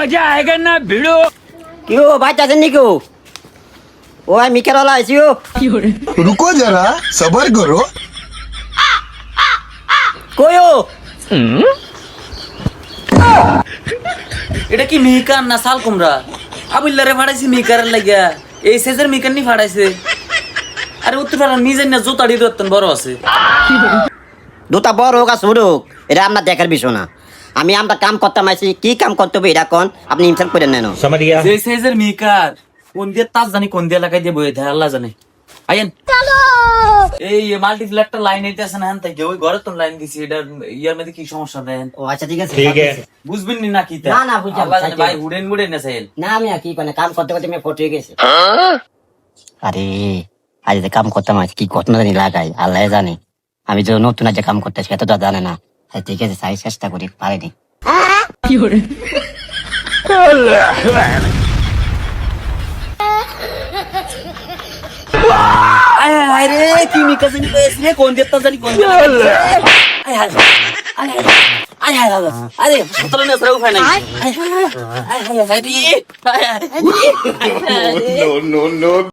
मजा आएगा ना भिड़ो। क्यों भाई चाचा नहीं क्यों वो है मिकर वाला ऐसी हो रुको जरा सबर करो कोई हो এটা কি মিহিকার না শাল কুমড়া আবুল্লারে ফাড়াইছি মিহিকার লাগিয়া এই সেজের মিহিকার নি ফাড়াইছে আরে উত্তর ফাড়ার নিজে না জোতাড়ি দত্তন বড় আছে দুটা বড় হোক আর ছোট হোক এটা আপনার দেখার বিষয় না আমি আমরা কাম করতাম আইছি কি কাম করতে হবে এটা কোন আপনি ইনসান করে নেন যে সেজের মিহিকার কোন দিয়ে তাজ জানি কোন দিয়ে লাগাই দিয়ে বই দেয় আল্লাহ জানে আইন এই মাল্টিপ্লেক্টার লাইন এইতে আছে না তাই ওই ঘরে তো লাইন দিছি এটা ইয়ার মধ্যে কি সমস্যা দেন ও আচ্ছা ঠিক আছে বুঝবেন নি নাকি তা না, না, বুঝলাম। আল্লাহ জানে ভাই উড়েন না চাইল না আমি আর কি মানে কাম করতে করতে আমি ফটো গেছি আরে আজ যে কাম করতাম আজ কি ঘটনা জানি লাগাই আল্লাহ জানে আমি যে নতুন আজ কাম করতেছি এত তো জানে না ঠিক আছে সাই চেষ্টা করি পারিনি আয় রে কি মিকা জানি কইছ রে কোন দিয়ে তাজ জানি কোন দিয়ে আয় আরে সতর না সরাও ফাই নাই আয় রে नो नो नो